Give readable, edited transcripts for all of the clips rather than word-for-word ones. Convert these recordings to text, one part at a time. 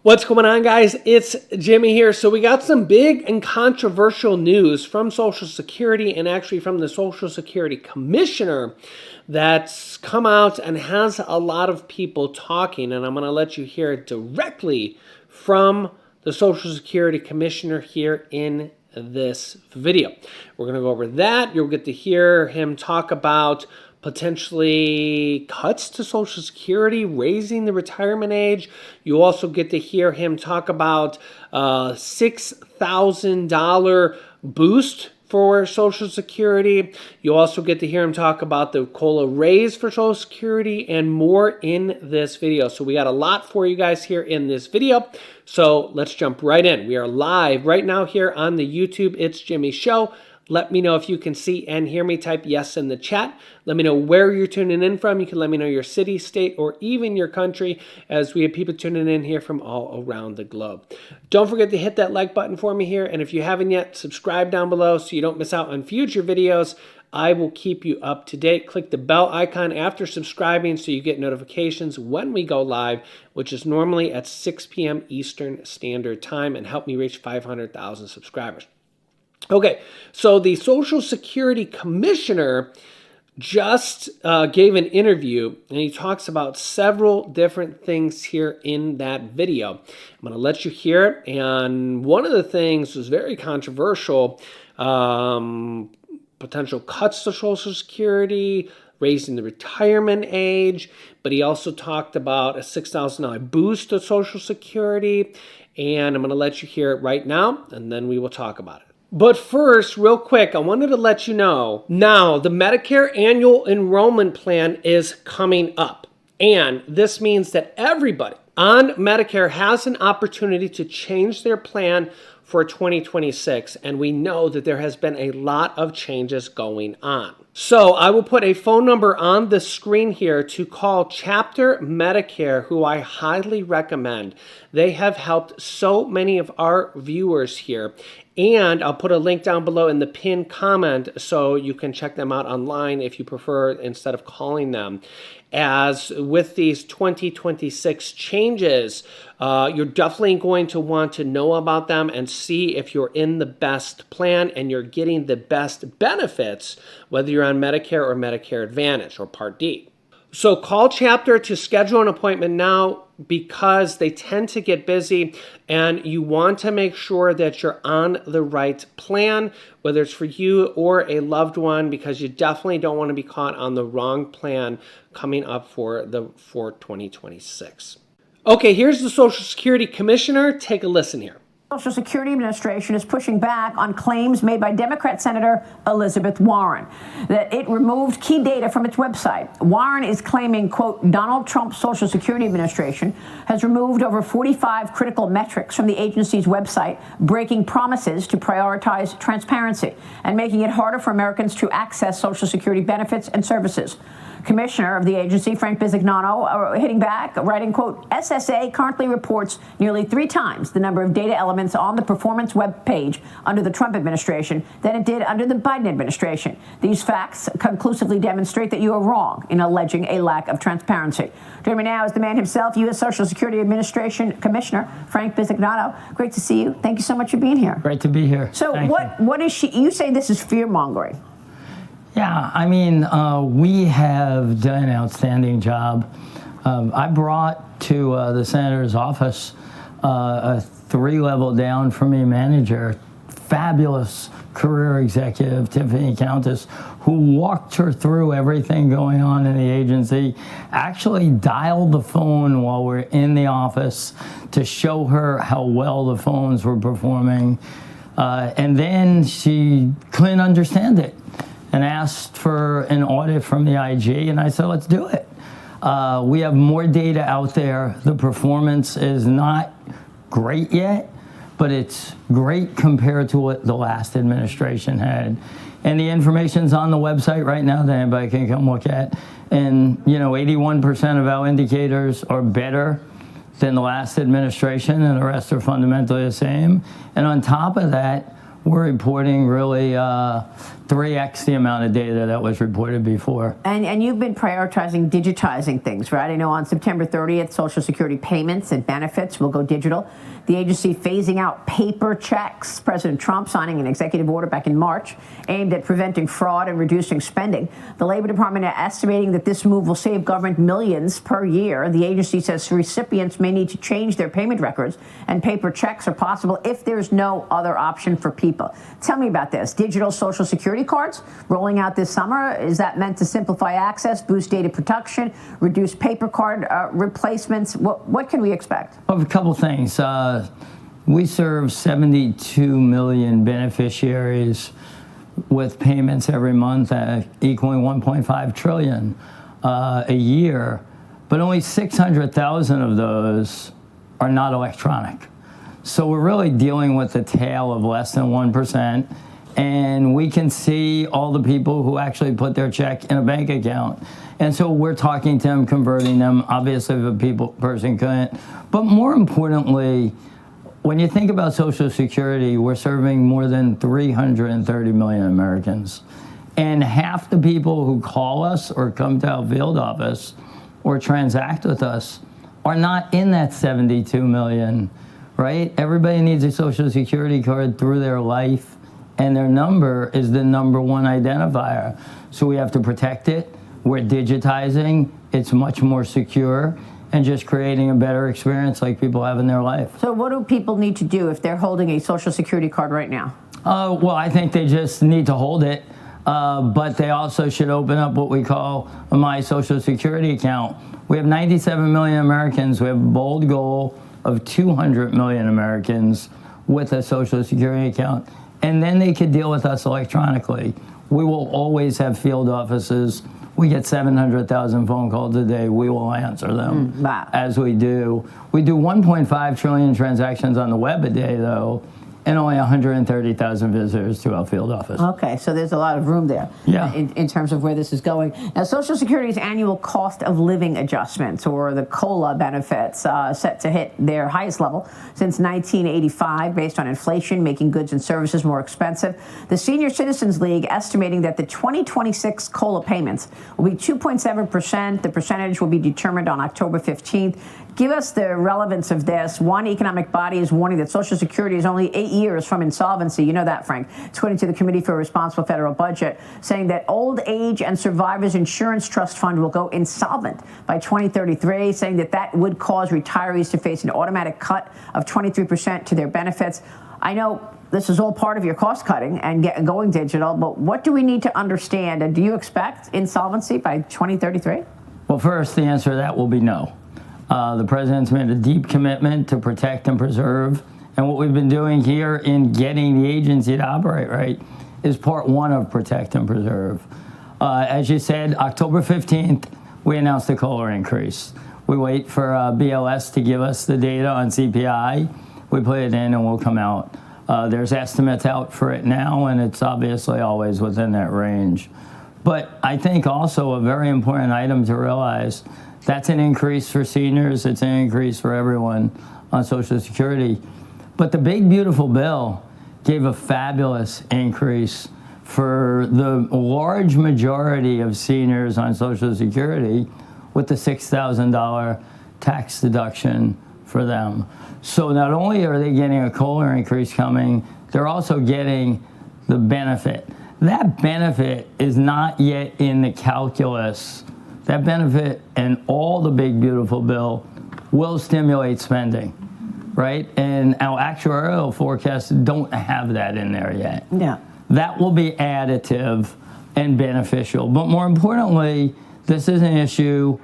What's going on, guys? It's Jimmy here. So we got some big and controversial news from Social Security and actually from the Social Security Commissioner that's come out and has a lot of people talking. And I'm going to let you hear it directly from the Social Security Commissioner here in this video. We're going to go over that. You'll get to hear him talk about potentially cuts to Social Security, raising the retirement age. You also get to hear him talk about $6,000 boost for Social Security. You also get to hear him talk about the COLA raise for Social Security and more in this video. So we got a lot for you guys here in this video. So let's jump right in. We are live right now here on the YouTube It's Jimmy Show. Let me know if you can see and hear me. Type yes in the chat. Let me know where you're tuning in from. You can let me know your city, state, or even your country, as we have people tuning in here from all around the globe. Don't forget to hit that like button for me here. And if you haven't yet, subscribe down below so you don't miss out on future videos. I will keep you up to date. Click the bell icon after subscribing so you get notifications when we go live, which is normally at 6 p.m. Eastern Standard Time, and help me reach 500,000 subscribers. Okay, so the Social Security Commissioner just gave an interview, and he talks about several different things here in that video. I'm going to let you hear it, and one of the things was very controversial, potential cuts to Social Security, raising the retirement age, but he also talked about a $6,000 boost to Social Security, and I'm going to let you hear it right now, and then we will talk about it. But first, real quick, I wanted to let you know, now the Medicare annual enrollment plan is coming up. And this means that everybody on Medicare has an opportunity to change their plan for 2026. And we know that there has been a lot of changes going on. So I will put a phone number on the screen here to call Chapter Medicare, who I highly recommend. They have helped so many of our viewers here. And I'll put a link down below in the pinned comment so you can check them out online if you prefer instead of calling them. As with these 2026 changes, you're definitely going to want to know about them and see if you're in the best plan and you're getting the best benefits, whether you're on Medicare or Medicare Advantage or Part D. So call Chapter to schedule an appointment now, because they tend to get busy and you want to make sure that you're on the right plan, whether it's for you or a loved one, because you definitely don't want to be caught on the wrong plan coming up for 2026. Okay, here's the Social Security Commissioner. Take a listen here. Social Security Administration is pushing back on claims made by Democrat Senator Elizabeth Warren that it removed key data from its website. Warren is claiming, quote, Donald Trump's Social Security Administration has removed over 45 critical metrics from the agency's website, breaking promises to prioritize transparency and making it harder for Americans to access Social Security benefits and services. Commissioner of the agency, Frank Bisignano, hitting back, writing, quote, SSA currently reports nearly 3 times the number of data elements on the performance web page under the Trump administration than it did under the Biden administration. These facts conclusively demonstrate that you are wrong in alleging a lack of transparency. Joining me now is the man himself, U.S. Social Security Administration Commissioner Frank Bisignano. Great to see you. Thank you so much for being here. Great to be here. So what is you say this is fear-mongering? Yeah, I mean, we have done an outstanding job. I brought to the senator's office a 3-level down from me manager, fabulous career executive, Tiffany Countess, who walked her through everything going on in the agency, actually dialed the phone while we're in the office to show her how well the phones were performing. And then she couldn't understand it and asked for an audit from the IG, and I said, let's do it. We have more data out there. The performance is not great yet, but it's great compared to what the last administration had. And the information's on the website right now that anybody can come look at. And, you know, 81% of our indicators are better than the last administration, and the rest are fundamentally the same. And on top of that, we're reporting really 3x the amount of data that was reported before. And you've been prioritizing digitizing things, right? I know on September 30th, Social Security payments and benefits will go digital. The agency phasing out paper checks. President Trump signing an executive order back in March aimed at preventing fraud and reducing spending. The Labor Department are estimating that this move will save government millions per year. The agency says recipients may need to change their payment records, and paper checks are possible if there's no other option for people. Tell me about this. Digital Social Security cards rolling out this summer. Is that meant to simplify access, boost data protection, reduce paper card replacements? What can we expect? A couple things. We serve 72 million beneficiaries with payments every month equaling 1.5 trillion a year, but only 600,000 of those are not electronic. So we're really dealing with a tail of less than 1%, and we can see all the people who actually put their check in a bank account. And so we're talking to them, converting them. Obviously, if a person couldn't. But more importantly, when you think about Social Security, we're serving more than 330 million Americans. And half the people who call us or come to our field office or transact with us are not in that 72 million, right? Everybody needs a Social Security card through their life, and their number is the number one identifier. So we have to protect it. We're digitizing. It's much more secure, and just creating a better experience like people have in their life. So what do people need to do if they're holding a Social Security card right now? Well, I think they just need to hold it, but they also should open up what we call a My Social Security account. We have 97 million Americans. We have a bold goal of 200 million Americans with a Social Security account. And then they could deal with us electronically. We will always have field offices. We get 700,000 phone calls a day. We will answer them Wow. as we do. We do 1.5 trillion transactions on the web a day, though, and only 130,000 visitors to our field office. Okay, so there's a lot of room there in terms of where this is going. Now, Social Security's annual cost of living adjustments, or the COLA benefits, set to hit their highest level since 1985 based on inflation, making goods and services more expensive. The Senior Citizens League estimating that the 2026 COLA payments will be 2.7%. The percentage will be determined on October 15th. Give us the relevance of this. One economic body is warning that Social Security is only 8 years from insolvency. You know that, Frank. According to the Committee for a Responsible Federal Budget, saying that Old Age and Survivors Insurance Trust Fund will go insolvent by 2033, saying that that would cause retirees to face an automatic cut of 23% to their benefits. I know this is all part of your cost cutting and going digital, but what do we need to understand? And do you expect insolvency by 2033? Well, first, the answer to that will be no. The president's made a deep commitment to protect and preserve. And what we've been doing here in getting the agency to operate right is part one of protect and preserve. As you said, October 15th, we announced the COLA increase. We wait for BLS to give us the data on CPI. We put it in and we'll come out. There's estimates out for it now, and it's obviously always within that range. But I think also a very important item to realize, that's an increase for seniors. It's an increase for everyone on Social Security. But the big, beautiful bill gave a fabulous increase for the large majority of seniors on Social Security with the $6,000 tax deduction for them. So not only are they getting a COLA increase coming, they're also getting the benefit. That benefit is not yet in the calculus. That benefit and all the big, beautiful bill will stimulate spending, right? And our actuarial forecasts don't have that in there yet. Yeah. That will be additive and beneficial. But more importantly, this is an issue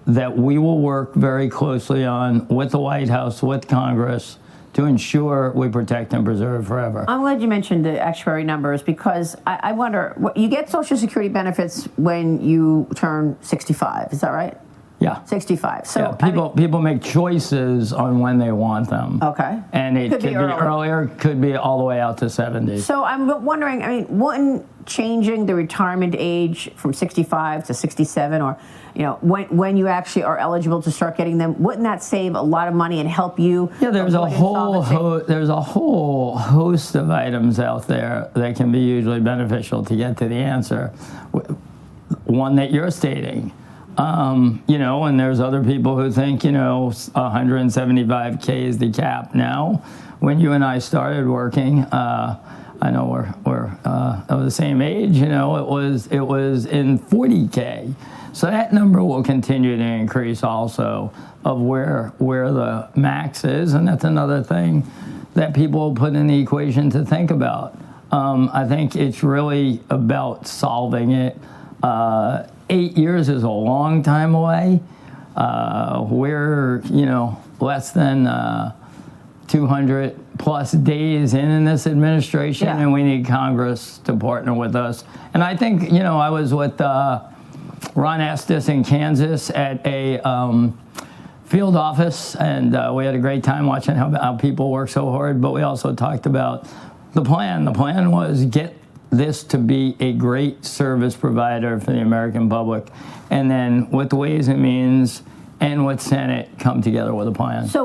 that we will work very closely on with the White House, with Congress, to ensure we protect and preserve forever. I'm glad you mentioned the actuary numbers, because I wonder, you get Social Security benefits when you turn 65, is that right? Yeah. 65. So Yeah, people make choices on when they want them. Okay. And it could be earlier, could be all the way out to 70. So I'm wondering, I mean, wouldn't changing the retirement age from 65 to 67, or when you actually are eligible to start getting them, wouldn't that save a lot of money and help you? Yeah, there's a whole host of items out there that can be hugely beneficial to get to the answer. One that you're stating. And there's other people who think, 175K is the cap now. When you and I started working, I know we're of the same age, it was in 40K. So that number will continue to increase also of where the max is. And that's another thing that people put in the equation to think about. I think it's really about solving it. 8 years is a long time away. We're, less than 200 plus days in this administration, and we need Congress to partner with us. And I think, I was with Ron Estes in Kansas at a field office, and we had a great time watching how people work so hard, but we also talked about the plan. The plan was get this to be a great service provider for the American public, and then with the Ways and Means and with Senate come together with a plan. So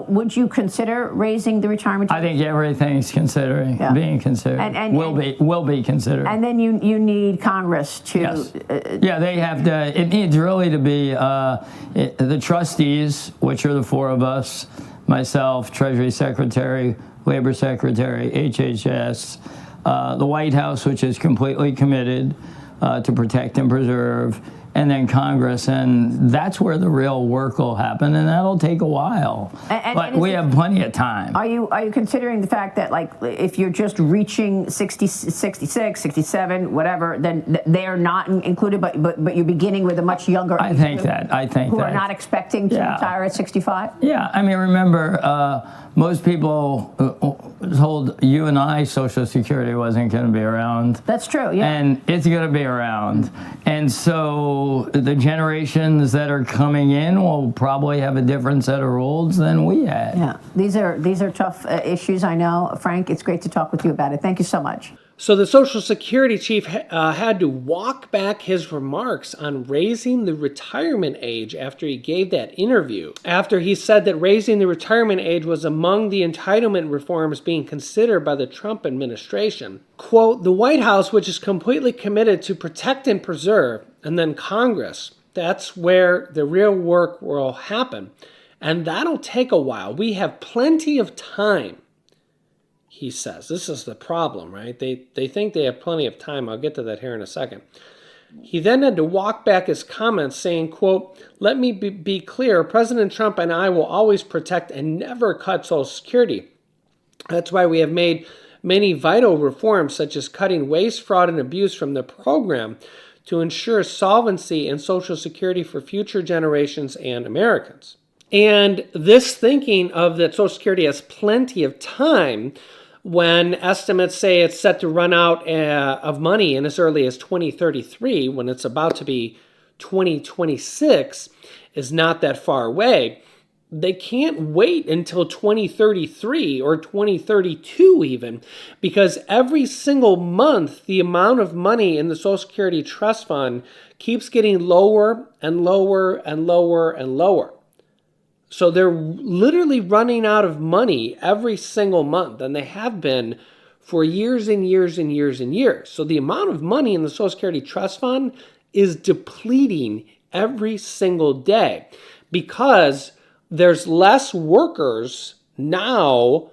would you consider raising the retirement age? I think everything's being considered, and will be considered. And then you need Congress to. Yes. They have to. It needs really to be the trustees, which are the four of us: myself, Treasury Secretary, Labor Secretary, HHS. The White House, which is completely committed to protect and preserve, and then Congress, and that's where the real work will happen, and that'll take a while. But we have plenty of time. Are you considering the fact that, like, if you're just reaching 60, 66, 67, whatever, then they're not included, but you're beginning with a much younger I think that. Who are not expecting to retire at 65? Yeah, I mean, remember, most people told you and I Social Security wasn't going to be around. That's true, yeah. And it's going to be around. And so the generations that are coming in will probably have a different set of rules than we had. Yeah, these are tough issues, I know. Frank, it's great to talk with you about it. Thank you so much. So the Social Security chief had to walk back his remarks on raising the retirement age after he gave that interview. After he said that raising the retirement age was among the entitlement reforms being considered by the Trump administration. Quote, the White House, which is completely committed to protect and preserve, and then Congress, that's where the real work will happen. And that'll take a while. We have plenty of time. He says. This is the problem, right? They think they have plenty of time. I'll get to that here in a second. He then had to walk back his comments saying, quote, let me be clear, President Trump and I will always protect and never cut Social Security. That's why we have made many vital reforms, such as cutting waste, fraud, and abuse from the program to ensure solvency and Social Security for future generations and Americans. And this thinking of that Social Security has plenty of time, when estimates say it's set to run out of money in as early as 2033, when it's about to be 2026, is not that far away. They can't wait until 2033 or 2032 even, because every single month, the amount of money in the Social Security Trust Fund keeps getting lower and lower and lower and lower. So they're literally running out of money every single month, and they have been for years and years and years and years. So the amount of money in the Social Security Trust Fund is depleting every single day because there's less workers now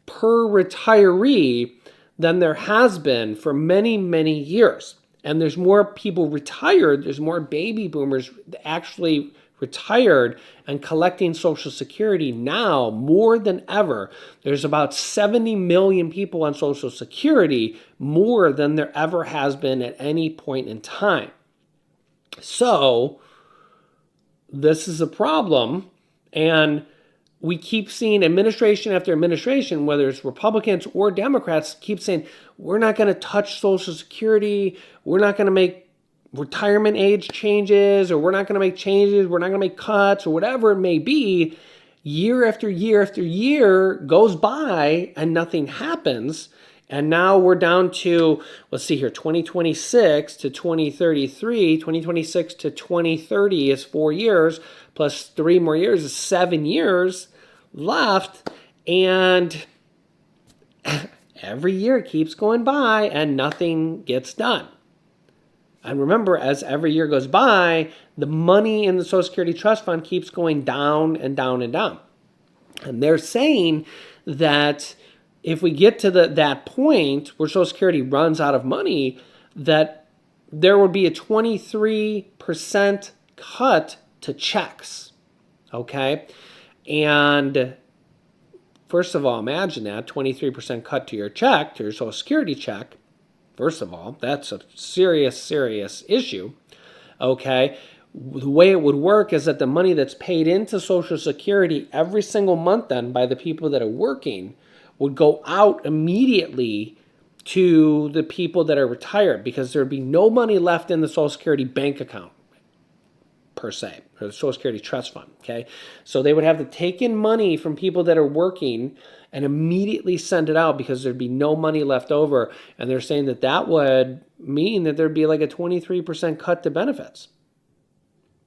per retiree than there has been for many, many years. And there's more people retired, there's more baby boomers actually retired and collecting Social Security now more than ever. There's about 70 million people on Social Security, more than there ever has been at any point in time. So this is a problem, and we keep seeing administration after administration, whether it's Republicans or Democrats, keep saying, we're not going to touch Social Security, we're not going to make retirement age changes, or we're not going to make changes, we're not going to make cuts, or whatever it may be, year after year after year goes by and nothing happens. And now we're down to, let's see here, 2026 to 2033. 2026 to 2030 is 4 years, plus 3 more years is 7 years left. And every year keeps going by and nothing gets done. And remember, as every year goes by, the money in the Social Security Trust Fund keeps going down and down and down. And they're saying that if we get to that point where Social Security runs out of money, that there would be a 23% cut to checks, okay? And first of all, imagine that, 23% cut to your check, to your Social Security check. First of all, that's a serious, serious issue, okay? The way it would work is that the money that's paid into Social Security every single month then by the people that are working would go out immediately to the people that are retired, because there would be no money left in the Social Security bank account, per se, or the Social Security Trust Fund, okay? So they would have to take in money from people that are working and immediately send it out, because there'd be no money left over. And they're saying that that would mean that there'd be like a 23% cut to benefits,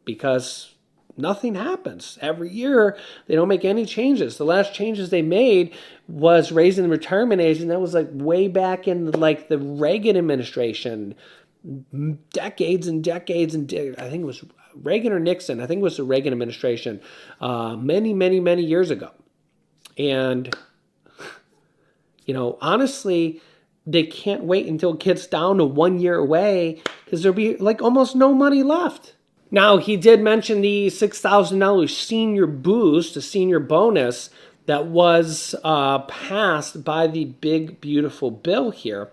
because nothing happens. Every year, they don't make any changes. The last changes they made was raising the retirement age, and that was like way back in like the Reagan administration, decades and decades and I think it was Reagan or Nixon. I think it was the Reagan administration, many, many, many years ago. And, you know, honestly, they can't wait until it gets down to 1 year away, because there'll be like almost no money left. Now, he did mention the $6,000 senior boost, the senior bonus that was passed by the big, beautiful bill here.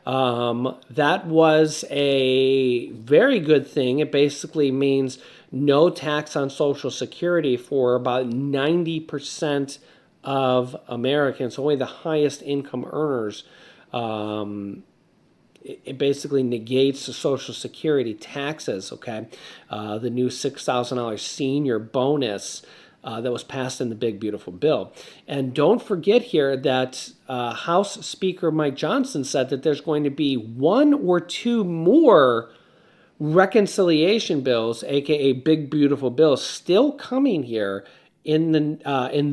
That was a very good thing. It basically means no tax on Social Security for about 90% of Americans, only the highest income earners. It basically negates the Social Security taxes, okay? The new $6,000 senior bonus that was passed in the big, beautiful bill. And don't forget here that House Speaker Mike Johnson said that there's going to be 1 or 2 more reconciliation bills, aka big, beautiful bills, still coming here in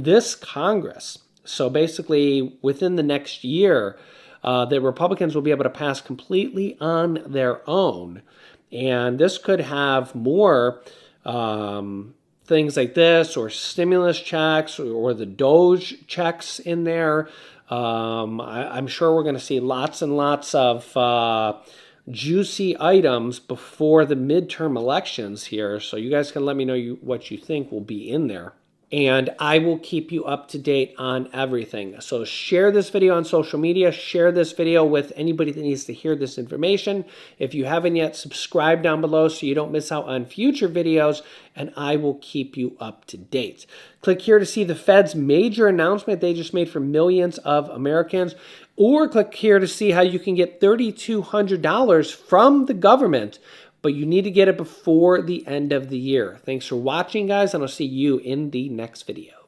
this Congress. So basically, within the next year, the Republicans will be able to pass completely on their own. And this could have more things like this, or stimulus checks, or the Doge checks in there. I'm sure we're going to see lots and lots of juicy items before the midterm elections here. So you guys can let me know what you think will be in there. And I will keep you up to date on everything. So share this video on social media. Share this video with anybody that needs to hear this information. If you haven't yet, subscribe down below so you don't miss out on future videos, and I will keep you up to date. Click here to see the Fed's major announcement they just made for millions of Americans, or click here to see how you can get $3,200 from the government, but you need to get it before the end of the year. Thanks for watching, guys, and I'll see you in the next video.